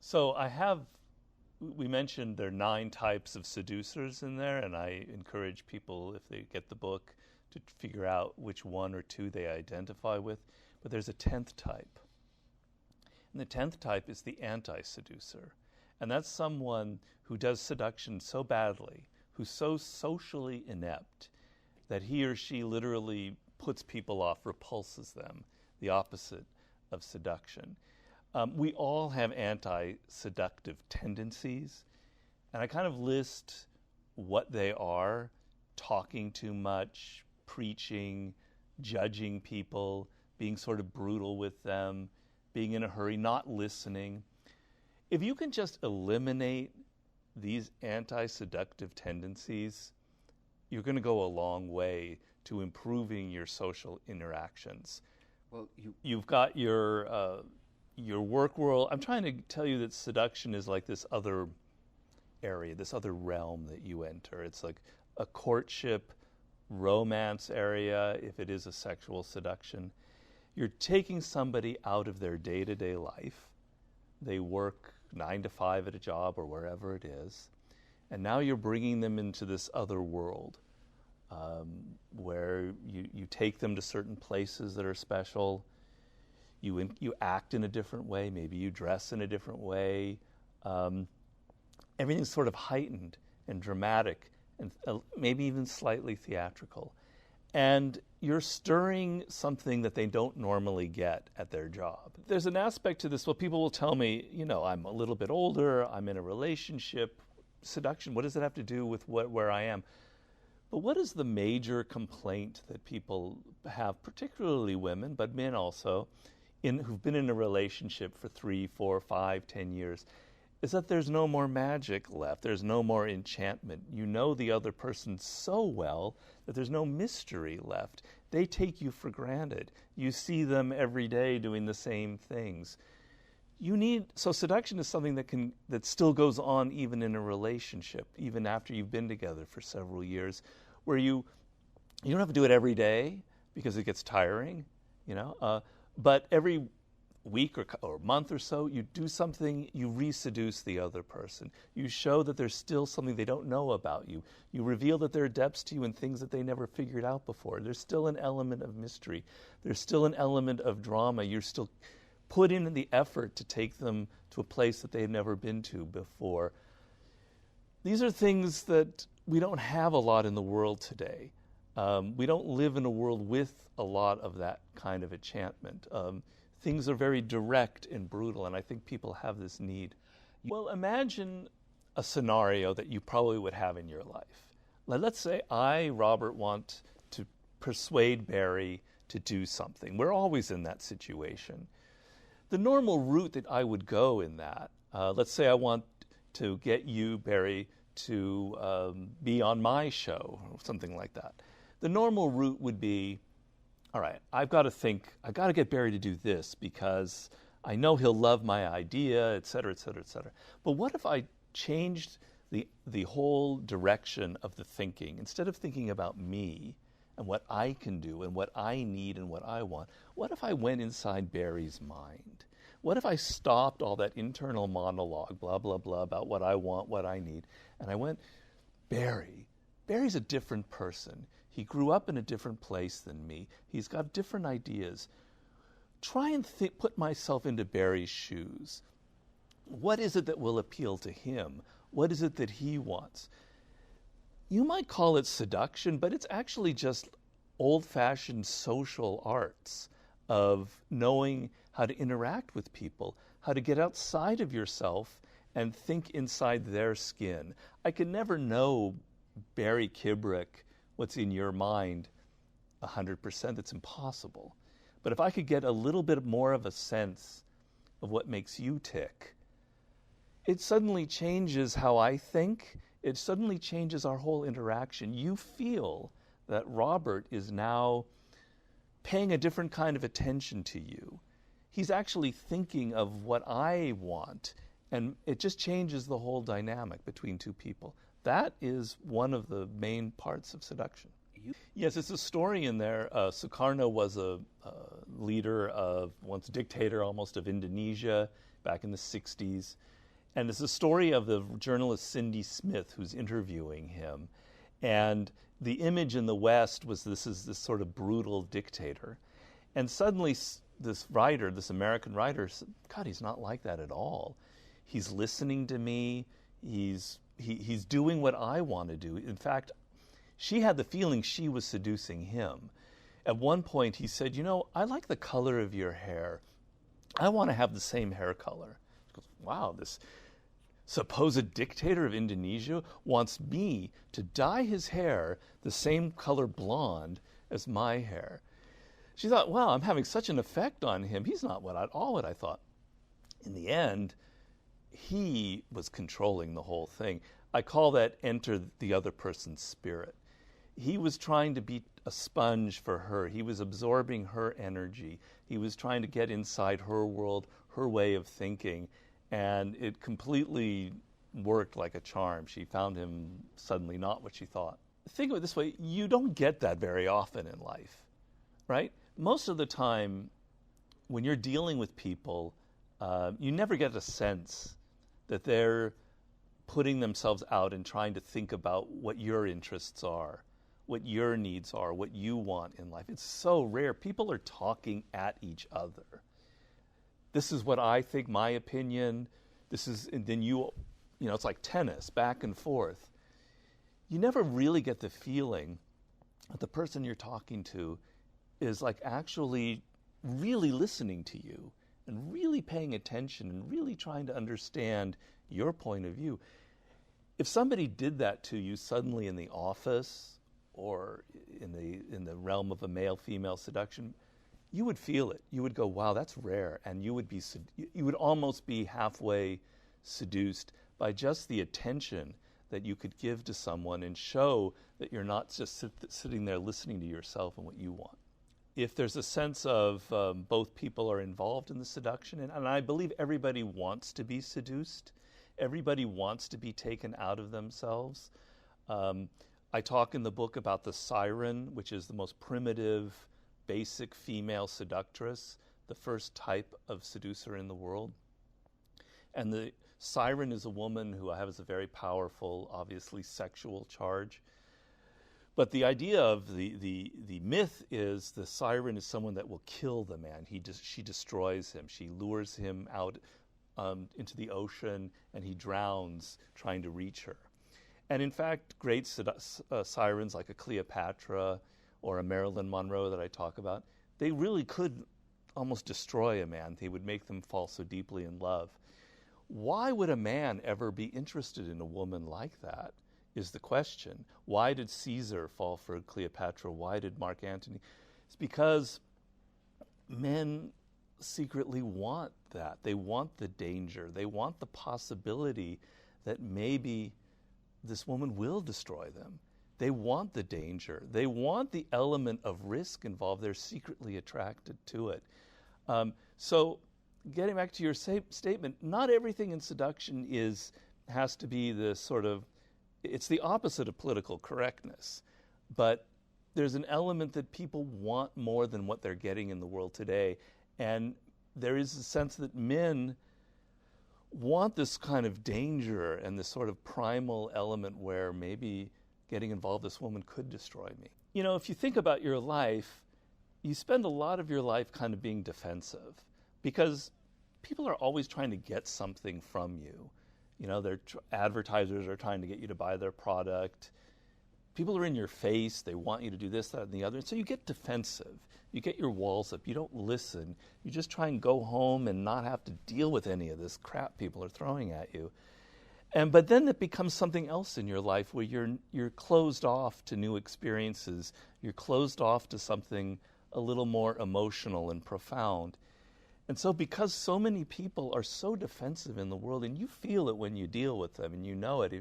So we mentioned there are 9 types of seducers in there, and I encourage people, if they get the book, to figure out which one or two they identify with. But there's a 10th type. And the 10th type is the anti-seducer. And that's someone who does seduction so badly, who's so socially inept, that he or she literally puts people off, repulses them, the opposite of seduction. We all have anti-seductive tendencies, and I kind of list what they are: talking too much, preaching, judging people, being sort of brutal with them, being in a hurry, not listening. If you can just eliminate these anti-seductive tendencies, you're going to go a long way to improving your social interactions. Well, You've got your work world. I'm trying to tell you that seduction is like this other area, this other realm that you enter. It's like a courtship, romance area, if it is a sexual seduction. You're taking somebody out of their day-to-day life. They work 9 to 5 at a job or wherever it is, and now you're bringing them into this other world where you take them to certain places that are special. You act in a different way. Maybe you dress in a different way. Everything's sort of heightened and dramatic and maybe even slightly theatrical. And you're stirring something that they don't normally get at their job. There's an aspect to this. Well, people will tell me, I'm a little bit older, I'm in a relationship. Seduction, what does it have to do with where I am? But what is the major complaint that people have, particularly women, but men also, who've been in a relationship for 3, 4, 5, 10 years, is that there's no more magic left. There's no more enchantment. You know the other person so well that there's no mystery left. They take you for granted. You see them every day doing the same things. So seduction is something that still goes on even in a relationship, even after you've been together for several years, where you don't have to do it every day because it gets tiring, but every week or month or so, you do something, you reseduce the other person. You show that there's still something they don't know about you. You reveal that there are depths to you and things that they never figured out before. There's still an element of mystery. There's still an element of drama. You're still put in the effort to take them to a place that they've never been to before. These are things that we don't have a lot in the world today. We don't live in a world with a lot of that kind of enchantment. Things are very direct and brutal, and I think people have this need. Well, imagine a scenario that you probably would have in your life. Let's say I, Robert, want to persuade Barry to do something. We're always in that situation. The normal route that I would go in that, let's say I want to get you, Barry, to be on my show, or something like that. The normal route would be, all right, I've got to get Barry to do this because I know he'll love my idea, et cetera, et cetera, et cetera. But what if I changed the whole direction of the thinking? Instead of thinking about me and what I can do and what I need and what I want, what if I went inside Barry's mind? What if I stopped all that internal monologue, blah, blah, blah, about what I want, what I need, and I went, Barry's a different person. He grew up in a different place than me. He's got different ideas. Try and put myself into Barry's shoes. What is it that will appeal to him? What is it that he wants? You might call it seduction, but it's actually just old-fashioned social arts of knowing how to interact with people, how to get outside of yourself and think inside their skin. I can never know, Barry Kibrick, what's in your mind 100%. That's impossible. But if I could get a little bit more of a sense of what makes you tick, it suddenly changes how I think. It suddenly changes our whole interaction. You feel that Robert is now paying a different kind of attention to you. He's actually thinking of what I want, and it just changes the whole dynamic between two people. That is one of the main parts of seduction. Yes, it's a story in there. Sukarno was a leader once dictator almost of Indonesia back in the 60s. And it's a story of the journalist Cindy Smith who's interviewing him. And the image in the West was this sort of brutal dictator. And suddenly this writer, this American writer, said, God, he's not like that at all. He's listening to me. He's doing what I want to do. In fact, she had the feeling she was seducing him. At one point, he said, you know, I like the color of your hair. I want to have the same hair color. She goes, wow, this supposed dictator of Indonesia wants me to dye his hair the same color blonde as my hair. She thought, wow, I'm having such an effect on him. He's not at all what I thought. In the end, he was controlling the whole thing. I call that enter the other person's spirit. He was trying to be a sponge for her. He was absorbing her energy. He was trying to get inside her world, her way of thinking, and it completely worked like a charm. She found him suddenly not what she thought. Think of it this way, you don't get that very often in life, right? Most of the time, when you're dealing with people, you never get a sense that they're putting themselves out and trying to think about what your interests are, what your needs are, what you want in life. It's so rare. People are talking at each other. This is what I think, my opinion. This is, and then you know, it's like tennis, back and forth. You never really get the feeling that the person you're talking to is like actually really listening to you and really paying attention and really trying to understand your point of view. If somebody did that to you suddenly in the office or in the realm of a male-female seduction, you would feel it. You would go, wow, that's rare. And you would almost be halfway seduced by just the attention that you could give to someone and show that you're not just sitting there listening to yourself and what you want. If there's a sense of both people are involved in the seduction, and I believe everybody wants to be seduced, everybody wants to be taken out of themselves. I talk in the book about the siren, which is the most primitive, basic female seductress, the first type of seducer in the world. And the siren is a woman who has a very powerful, obviously sexual charge. But the idea of the myth is the siren is someone that will kill the man. She destroys him. She lures him out into the ocean, and he drowns trying to reach her. And in fact, great sirens like a Cleopatra or a Marilyn Monroe that I talk about, they really could almost destroy a man. They would make them fall so deeply in love. Why would a man ever be interested in a woman like that is the question. Why did Caesar fall for Cleopatra? Why did Mark Antony? It's because men secretly want that. They want the danger. They want the possibility that maybe this woman will destroy them. They want the danger. They want the element of risk involved. They're secretly attracted to it. So getting back to your statement, not everything in seduction has to be the sort of, it's the opposite of political correctness. But there's an element that people want more than what they're getting in the world today. And there is a sense that men want this kind of danger and this sort of primal element where maybe getting involved, this woman could destroy me. You know, if you think about your life, you spend a lot of your life kind of being defensive because people are always trying to get something from you. You know, advertisers are trying to get you to buy their product. People are in your face. They want you to do this, that, and the other. And so you get defensive. You get your walls up. You don't listen. You just try and go home and not have to deal with any of this crap people are throwing at you. But then it becomes something else in your life where you're closed off to new experiences. You're closed off to something a little more emotional and profound. And so because so many people are so defensive in the world, and you feel it when you deal with them, and you know it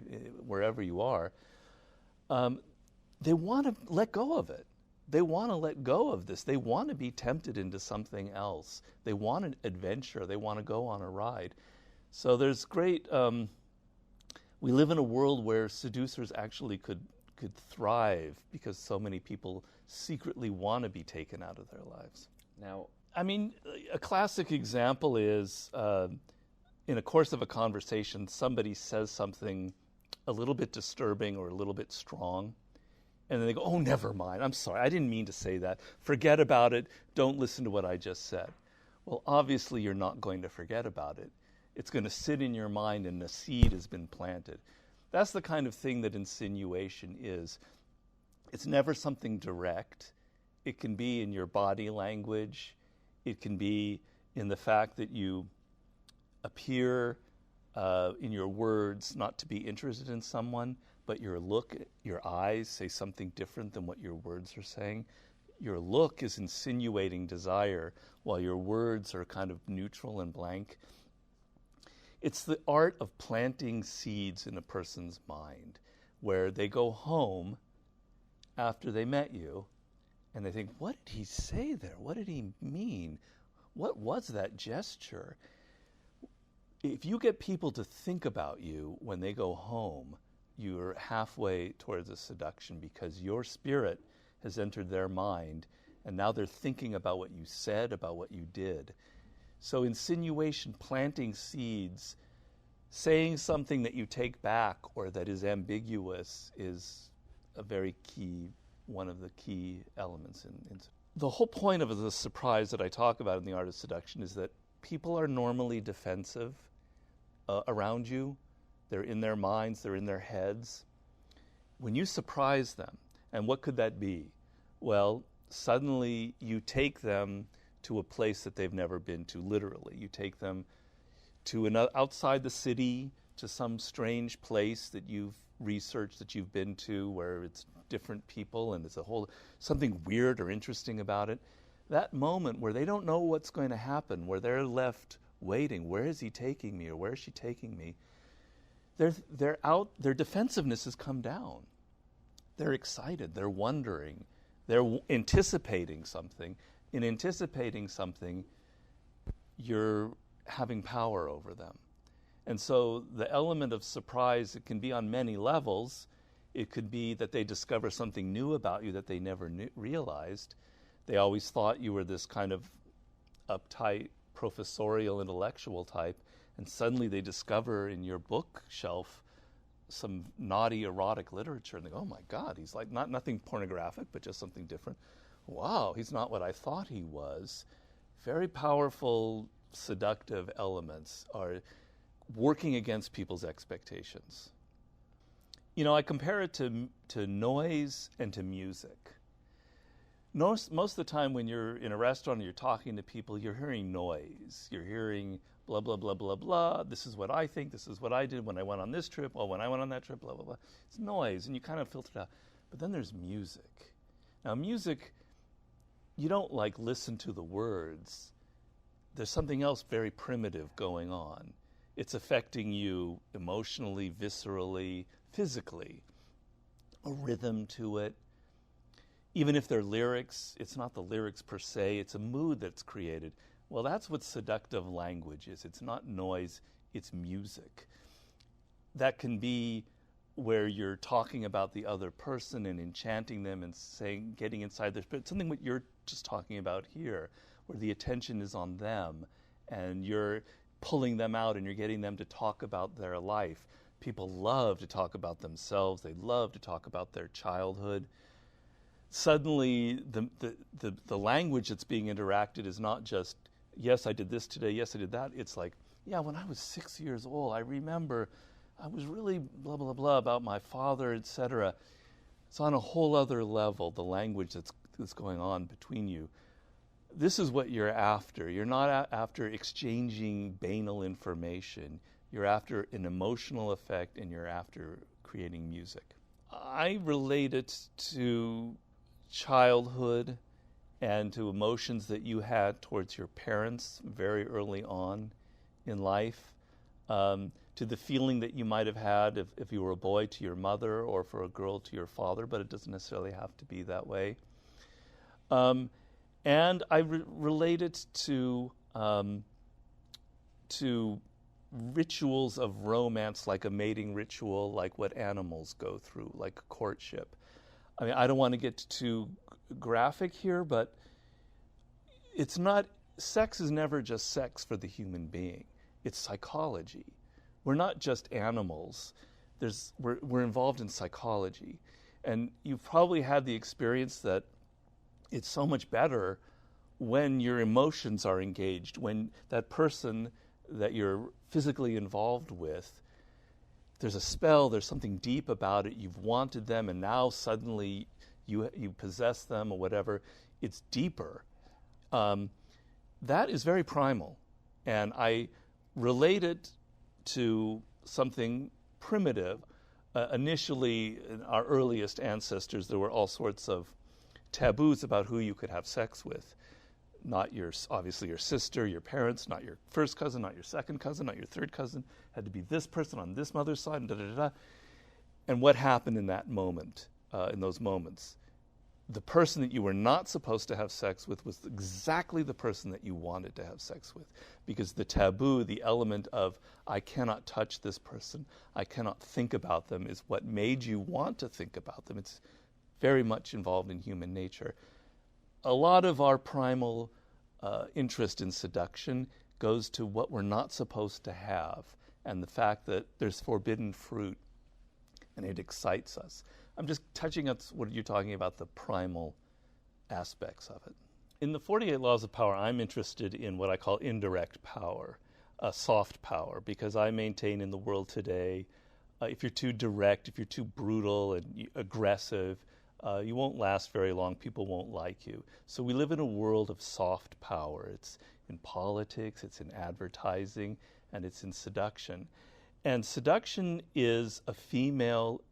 wherever you are, they want to let go of it. They want to let go of this. They want to be tempted into something else. They want an adventure. They want to go on a ride. So there's great... we live in a world where seducers actually could thrive because so many people secretly want to be taken out of their lives. Now, I mean, a classic example is in a course of a conversation, somebody says something a little bit disturbing or a little bit strong, and then they go, oh, never mind, I'm sorry, I didn't mean to say that. Forget about it. Don't listen to what I just said. Well, obviously, you're not going to forget about it. It's going to sit in your mind, and the seed has been planted. That's the kind of thing that insinuation is. It's never something direct. It can be in your body language. It can be in the fact that you appear in your words not to be interested in someone, but your look, your eyes say something different than what your words are saying. Your look is insinuating desire, while your words are kind of neutral and blank. It's the art of planting seeds in a person's mind, where they go home after they met you, and they think, what did he say there? What did he mean? What was that gesture? If you get people to think about you when they go home, you're halfway towards a seduction, because your spirit has entered their mind, and now they're thinking about what you said, about what you did. So insinuation, planting seeds, saying something that you take back or that is ambiguous is a very key, one of the key elements in the whole point of the surprise that I talk about in The Art of Seduction is that people are normally defensive around you. They're in their minds, they're in their heads. When you surprise them, and what could that be? Well, suddenly you take them to a place that they've never been to, literally. You take them to outside the city, to some strange place that you've researched, that you've been to, where it's different people and it's something weird or interesting about it. That moment where they don't know what's going to happen, where they're left waiting, where is he taking me or where is she taking me? Their defensiveness has come down. They're excited, they're wondering, they're anticipating something. In anticipating something, you're having power over them. And so the element of surprise, it can be on many levels. It could be that they discover something new about you that they never realized. They always thought you were this kind of uptight, professorial, intellectual type, and suddenly they discover in your bookshelf some naughty erotic literature, and they go, oh my God, he's like nothing pornographic, but just something different. Wow, he's not what I thought he was. Very powerful, seductive elements are working against people's expectations. You know, I compare it to noise and to music. Most of the time when you're in a restaurant and you're talking to people, you're hearing noise. You're hearing blah, blah, blah, blah, blah. This is what I think. This is what I did when I went on this trip. Well, when I went on that trip, blah, blah, blah. It's noise, and you kind of filter it out. But then there's music. Now, music, you don't like listen to the words. There's something else very primitive going on. It's affecting you emotionally, viscerally, physically. A rhythm to it. Even if they're lyrics, it's not the lyrics per se, it's a mood that's created. Well, that's what seductive language is. It's not noise, it's music. That can be where you're talking about the other person and enchanting them and saying, getting inside their spirit. Something what you're just talking about here, where the attention is on them and you're pulling them out and you're getting them to talk about their life. People love to talk about themselves. They love to talk about their childhood. Suddenly, the language that's being interacted is not just, yes, I did this today, yes, I did that. It's like, yeah, when I was 6 years old, I remember I was really blah, blah, blah about my father, etc. It's on a whole other level, the language that's going on between you. This is what you're after. You're not after exchanging banal information. You're after an emotional effect, and you're after creating music. I relate it to childhood and to emotions that you had towards your parents very early on in life, to the feeling that you might have had if you were a boy to your mother or for a girl to your father, but it doesn't necessarily have to be that way. And I relate it to rituals of romance, like a mating ritual, like what animals go through, like courtship. I mean, I don't want to get too graphic here, but sex is never just sex for the human being. it's psychology. We're not just animals. We're involved in psychology. And you've probably had the experience that it's so much better when your emotions are engaged, when that person that you're physically involved with, there's a spell, there's something deep about it, you've wanted them, and now suddenly you possess them or whatever. It's deeper. That is very primal. And I relate it to something primitive. Initially, in our earliest ancestors, there were all sorts of taboos about who you could have sex with. Not obviously your sister, your parents, not your first cousin, not your second cousin, not your third cousin. Had to be this person on this mother's side, and da-da-da-da. And what happened in that moment, in those moments? The person that you were not supposed to have sex with was exactly the person that you wanted to have sex with. Because the taboo, the element of, I cannot touch this person, I cannot think about them, is what made you want to think about them. It's very much involved in human nature. A lot of our primal interest in seduction goes to what we're not supposed to have, and the fact that there's forbidden fruit, and it excites us. I'm just touching on what you're talking about, the primal aspects of it. In the 48 Laws of Power, I'm interested in what I call indirect power, soft power, because I maintain in the world today, if you're too direct, if you're too brutal and aggressive, you won't last very long. People won't like you. So we live in a world of soft power. It's in politics, it's in advertising, and it's in seduction. And seduction is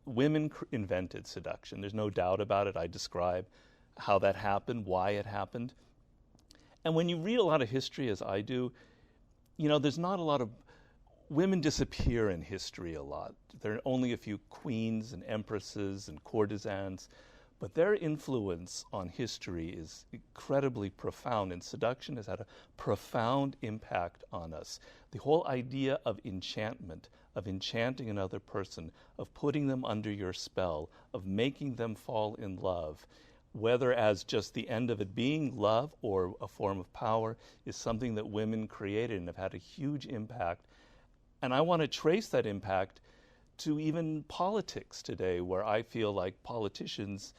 women invented seduction. There's no doubt about it. I describe how that happened, why it happened. And when you read a lot of history, as I do, there's not a lot of, women disappear in history a lot. There are only a few queens and empresses and courtesans, but their influence on history is incredibly profound, and seduction has had a profound impact on us. The whole idea of enchantment, of enchanting another person, of putting them under your spell, of making them fall in love, whether as just the end of it being love or a form of power, is something that women created and have had a huge impact. And I want to trace that impact to even politics today, where I feel like politicians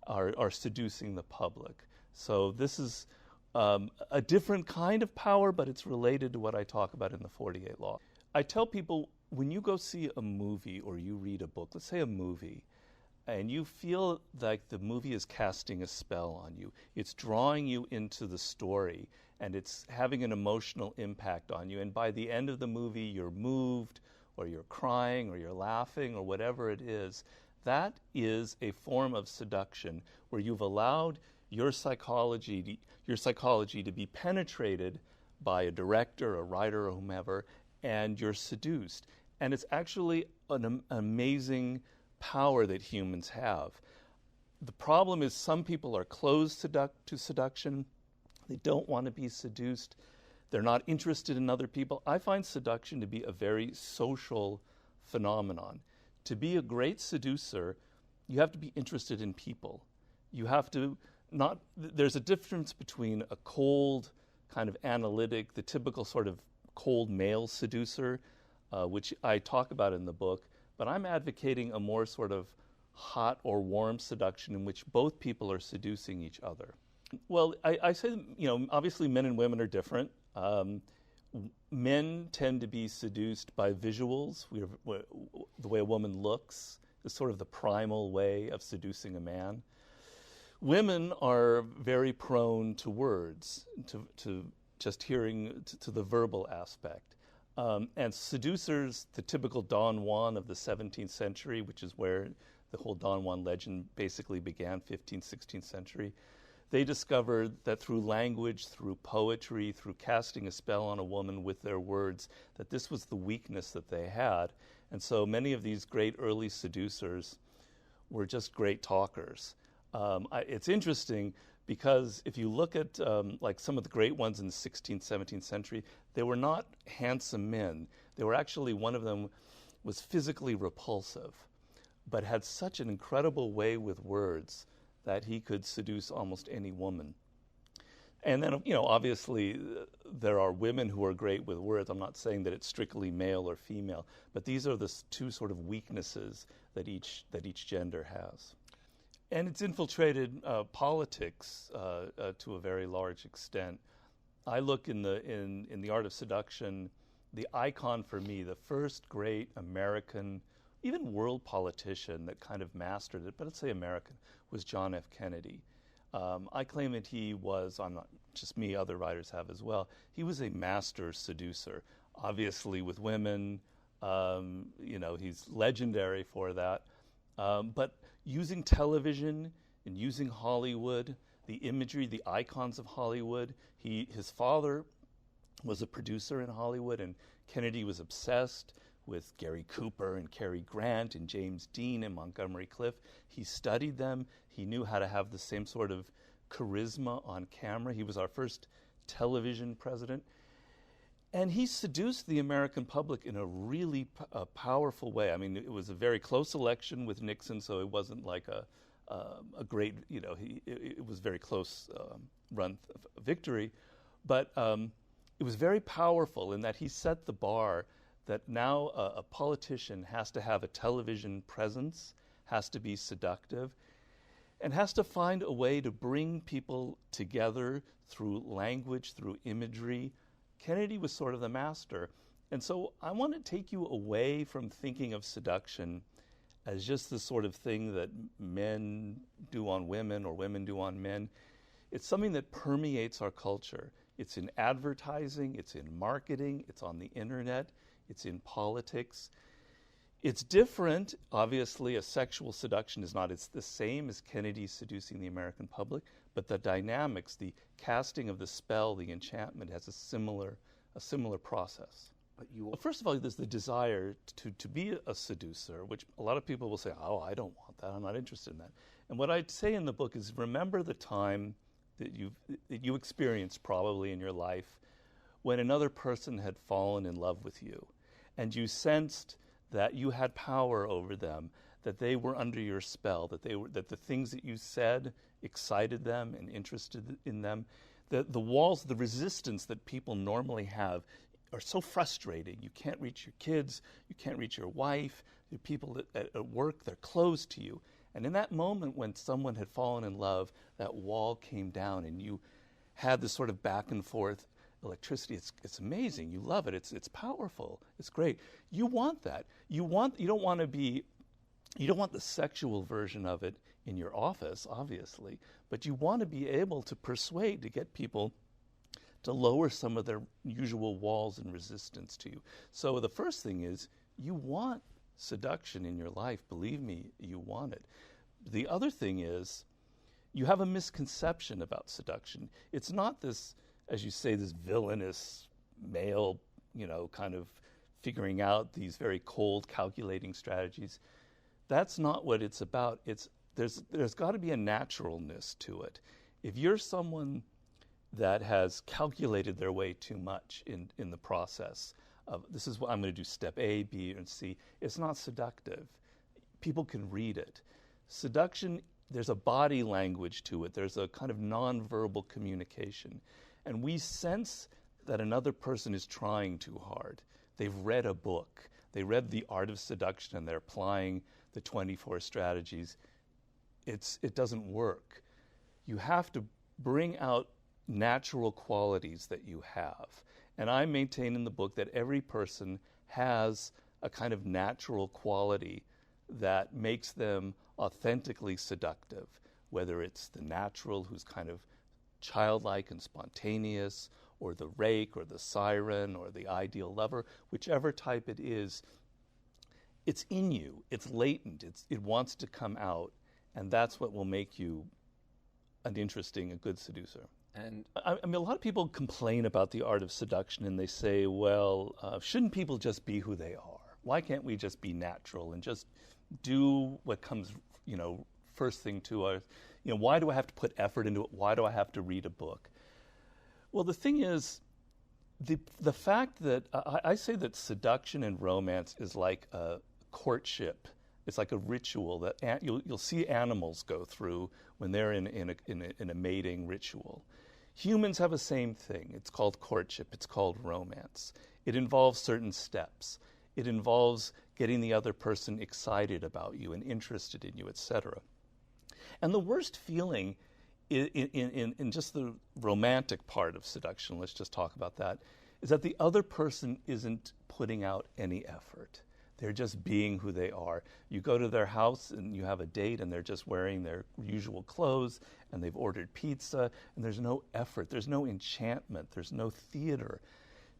are seducing the public. So this is a different kind of power, but it's related to what I talk about in the 48 Law. I tell people, when you go see a movie or you read a book, let's say a movie, and you feel like the movie is casting a spell on you, it's drawing you into the story, and it's having an emotional impact on you, and by the end of the movie you're moved, or you're crying, or you're laughing, or whatever it is, that is a form of seduction where you've allowed your psychology to be penetrated by a director, a writer, or whomever, and you're seduced. And it's actually an amazing power that humans have. The problem is some people are closed to seduction. They don't want to be seduced. They're not interested in other people. I find seduction to be a very social phenomenon. To be a great seducer, you have to be interested in people. You have to there's a difference between a cold, kind of analytic, the typical sort of cold male seducer, which I talk about in the book, but I'm advocating a more sort of hot or warm seduction in which both people are seducing each other. Well, I say, obviously men and women are different. Men tend to be seduced by visuals. The way a woman looks is sort of the primal way of seducing a man. Women are very prone to words, to just hearing, to the verbal aspect. And seducers, the typical Don Juan of the 17th century, which is where the whole Don Juan legend basically began, 15th, 16th century, they discovered that through language, through poetry, through casting a spell on a woman with their words, that this was the weakness that they had. And so many of these great early seducers were just great talkers. It's interesting because if you look at like some of the great ones in the 16th, 17th century, they were not handsome men. They were actually, one of them was physically repulsive, but had such an incredible way with words that he could seduce almost any woman. And then, obviously, there are women who are great with words. I'm not saying that it's strictly male or female, but these are the two sort of weaknesses that each gender has. And it's infiltrated politics to a very large extent. I look in the art of seduction, the icon for me, the first great American, even world politician that kind of mastered it, but let's say American, was John F. Kennedy. I claim that he was, I'm not just me, other writers have as well, he was a master seducer, obviously with women, he's legendary for that, but using television and using Hollywood, the imagery, the icons of Hollywood, his father was a producer in Hollywood, and Kennedy was obsessed with Gary Cooper and Cary Grant and James Dean and Montgomery Clift. He studied them. He knew how to have the same sort of charisma on camera. He was our first television president. And he seduced the American public in a really powerful way. I mean, it was a very close election with Nixon, so it wasn't like a great, it was very close run victory. But it was very powerful in that he set the bar that now a politician has to have a television presence, has to be seductive, and has to find a way to bring people together through language, through imagery. Kennedy was sort of the master. And so I want to take you away from thinking of seduction as just the sort of thing that men do on women or women do on men. It's something that permeates our culture. It's in advertising, it's in marketing, it's on the internet, it's in politics. It's different. Obviously, a sexual seduction is not, it's the same as Kennedy seducing the American public, but the dynamics, the casting of the spell, the enchantment has a similar process. Well, first of all, there's the desire to be a seducer, which a lot of people will say, oh, I don't want that, I'm not interested in that. And what I'd say in the book is remember the time that you experienced probably in your life when another person had fallen in love with you, and you sensed that you had power over them, that they were under your spell, that the things that you said excited them and interested in them. The walls, the resistance that people normally have are so frustrating. You can't reach your kids, you can't reach your wife, the people at work, they're closed to you. And in that moment when someone had fallen in love, that wall came down and you had this sort of back and forth electricity. It's amazing. You love it. It's powerful. It's great. You want that. You don't want the sexual version of it in your office, obviously, but you want to be able to persuade, to get people to lower some of their usual walls and resistance to you. So the first thing is you want seduction in your life. Believe me, you want it. The other thing is you have a misconception about seduction. It's not this, as you say, this villainous male, kind of figuring out these very cold, calculating strategies. That's not what it's about. There's got to be a naturalness to it. If you're someone that has calculated their way too much in the process of this is what I'm going to do, step A, B, and C, it's not seductive. People can read it. Seduction, there's a body language to it. There's a kind of nonverbal communication. And we sense that another person is trying too hard. They've read a book. They read The Art of Seduction and they're applying the 24 strategies. It doesn't work. You have to bring out natural qualities that you have. And I maintain in the book that every person has a kind of natural quality that makes them authentically seductive, whether it's the natural who's kind of childlike and spontaneous, or the rake, or the siren, or the ideal lover, whichever type it is, it's in you, it's latent, it wants to come out, and that's what will make you a good seducer. And I mean, a lot of people complain about the art of seduction, and they say, well, shouldn't people just be who they are? Why can't we just be natural and just do what comes, first thing to us? Why do I have to put effort into it? Why do I have to read a book? Well, the thing is, the fact that I say that seduction and romance is like a courtship. It's like a ritual that you'll see animals go through when they're in a mating ritual. Humans have the same thing. It's called courtship. It's called romance. It involves certain steps. It involves getting the other person excited about you and interested in you, etc. And the worst feeling in just the romantic part of seduction, let's just talk about that, is that the other person isn't putting out any effort. They're just being who they are. You go to their house and you have a date and they're just wearing their usual clothes and they've ordered pizza and there's no effort, there's no enchantment, there's no theater.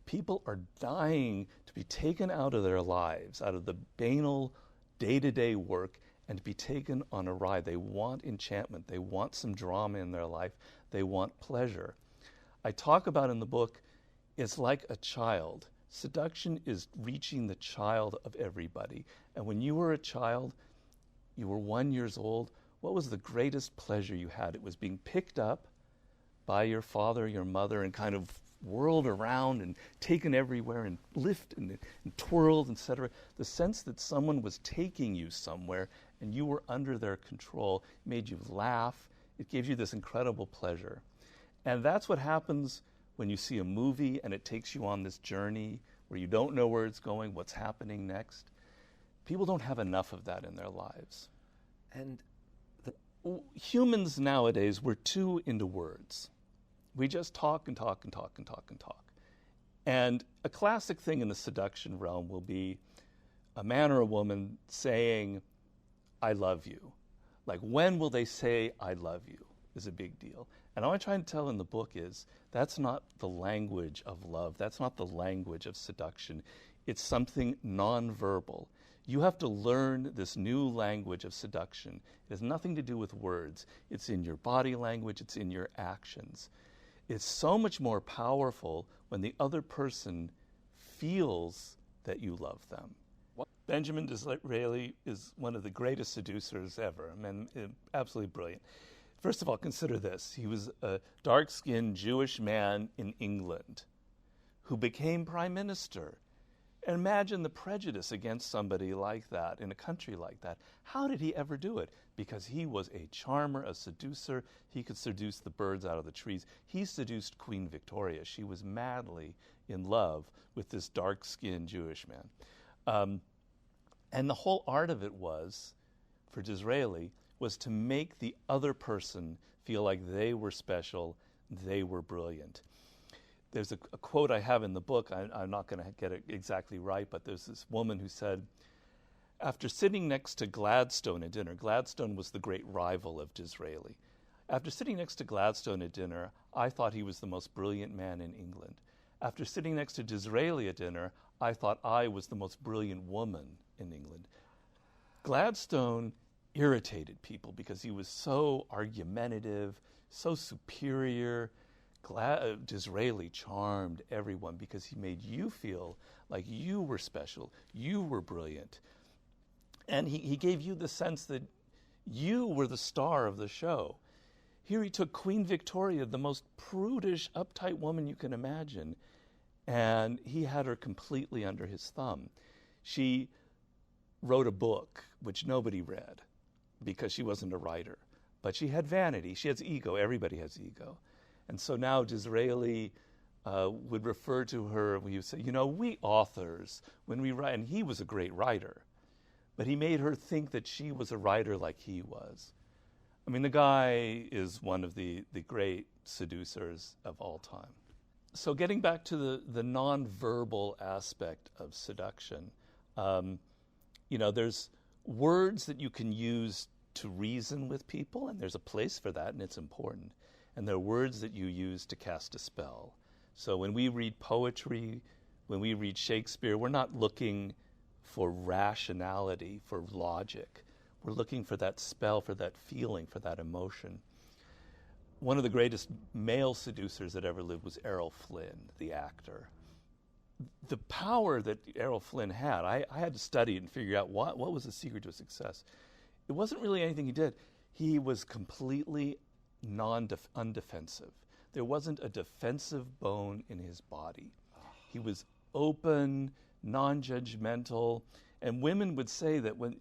People are dying to be taken out of their lives, out of the banal day-to-day work, and to be taken on a ride. They want enchantment. They want some drama in their life. They want pleasure. I talk about in the book, it's like a child. Seduction is reaching the child of everybody. And when you were a child, you were 1 year old, what was the greatest pleasure you had? It was being picked up by your father, your mother, and kind of whirled around and taken everywhere and lifted and twirled, etc. The sense that someone was taking you somewhere and you were under their control made you laugh. It gave you this incredible pleasure. And that's what happens when you see a movie and it takes you on this journey where you don't know where it's going, what's happening next. People don't have enough of that in their lives. And humans nowadays, we're too into words. We just talk and talk and talk and talk and talk. And a classic thing in the seduction realm will be a man or a woman saying, I love you. Like, when will they say, I love you, is a big deal. And all I try to tell in the book is that's not the language of love. That's not the language of seduction. It's something nonverbal. You have to learn this new language of seduction. It has nothing to do with words. It's in your body language. It's in your actions. It's so much more powerful when the other person feels that you love them. Benjamin Disraeli is one of the greatest seducers ever. I mean, absolutely brilliant. First of all, consider this. He was a dark-skinned Jewish man in England who became prime minister. And imagine the prejudice against somebody like that in a country like that. How did he ever do it? Because he was a charmer, a seducer. He could seduce the birds out of the trees. He seduced Queen Victoria. She was madly in love with this dark-skinned Jewish man. And the whole art of it was, for Disraeli, was to make the other person feel like they were special, they were brilliant. There's a quote I have in the book, I'm not going to get it exactly right, but there's this woman who said, after sitting next to Gladstone at dinner, Gladstone was the great rival of Disraeli. After sitting next to Gladstone at dinner, I thought he was the most brilliant man in England. After sitting next to Disraeli at dinner, I thought I was the most brilliant woman in England. Gladstone irritated people because he was so argumentative, so superior. Disraeli charmed everyone because he made you feel like you were special, you were brilliant. And he gave you the sense that you were the star of the show. Here he took Queen Victoria, the most prudish, uptight woman you can imagine, and he had her completely under his thumb. She wrote a book which nobody read because she wasn't a writer. But she had vanity. She has ego. Everybody has ego. And so now Disraeli would refer to her, he would say, you know, we authors, when we write, and he was a great writer, but he made her think that she was a writer like he was. I mean, the guy is one of the great seducers of all time. So getting back to the nonverbal aspect of seduction, you know, there's words that you can use to reason with people, and there's a place for that, and it's important. And there are words that you use to cast a spell. So when we read poetry, when we read Shakespeare, we're not looking for rationality, for logic. We're looking for that spell, for that feeling, for that emotion. One of the greatest male seducers that ever lived was Errol Flynn, the actor. The power that Errol Flynn had, I had to study it and figure out what was the secret to his success. It wasn't really anything he did. He was completely undefensive. There wasn't a defensive bone in his body. He was open, non-judgmental, and women would say that when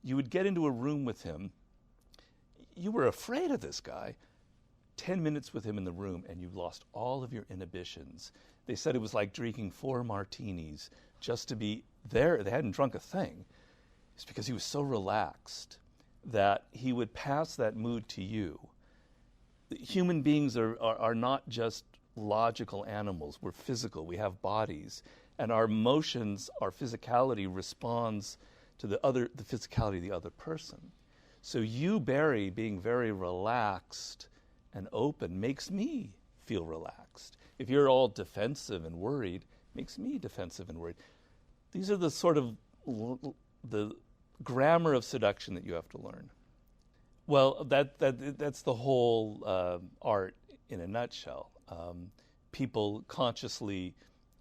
you would get into a room with him, you were afraid of this guy 10 minutes with him in the room and you lost all of your inhibitions. They said it was like drinking 4 martinis just to be there. They hadn't drunk a thing. It's because he was so relaxed that he would pass that mood to you. Human beings are not just logical animals. We're physical. We have bodies. And our emotions, our physicality responds to the physicality of the other person. So you, Barry, being very relaxed and open makes me feel relaxed. If you're all defensive and worried, makes me defensive and worried. These are the sort of the grammar of seduction that you have to learn. Well, that's the whole art in a nutshell. People consciously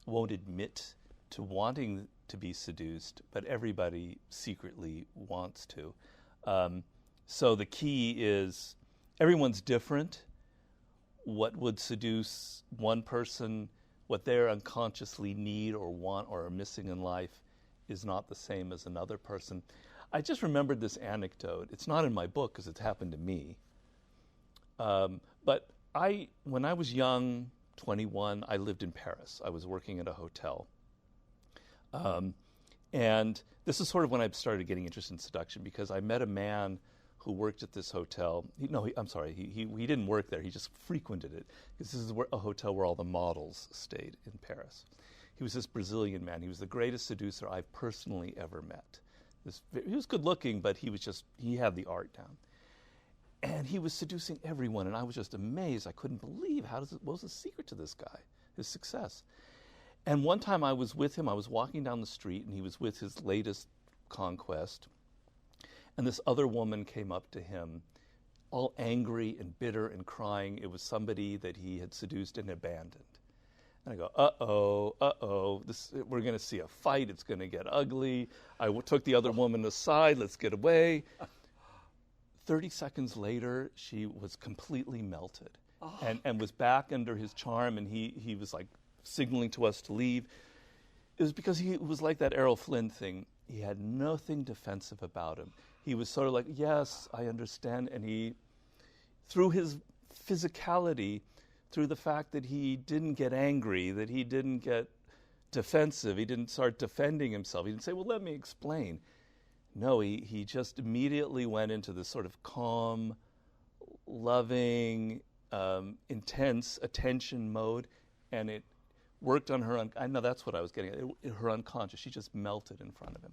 won't admit to wanting to be seduced, but everybody secretly wants to. So the key is everyone's different. What would seduce one person, what they unconsciously need or want or are missing in life is not the same as another person. I just remembered this anecdote. It's not in my book because it's happened to me. But when I was young, 21, I lived in Paris. I was working at a hotel. And this is sort of when I started getting interested in seduction because I met a man who worked at this hotel. He didn't work there. He just frequented it because this is a hotel where all the models stayed in Paris. He was this Brazilian man. He was the greatest seducer I've personally ever met. He was good looking, but he had the art down. And he was seducing everyone, and I was just amazed. I couldn't believe what was the secret to this guy, his success. And one time I was with him, I was walking down the street, and he was with his latest conquest. And this other woman came up to him, all angry and bitter and crying. It was somebody that he had seduced and abandoned. And I go, uh-oh, we're going to see a fight. It's going to get ugly. I took the other woman aside. Let's get away. 30 seconds later, she was completely melted and was back under his charm, and he was like signaling to us to leave. It was because he was like that Errol Flynn thing. He had nothing defensive about him. He was sort of like, yes, I understand. And he, through his physicality, through the fact that he didn't get angry, that he didn't get defensive, he didn't start defending himself. He didn't say, well, let me explain. No, he just immediately went into this sort of calm, loving, intense attention mode, and it worked on her. I know that's what I was getting at. Her unconscious. She just melted in front of him.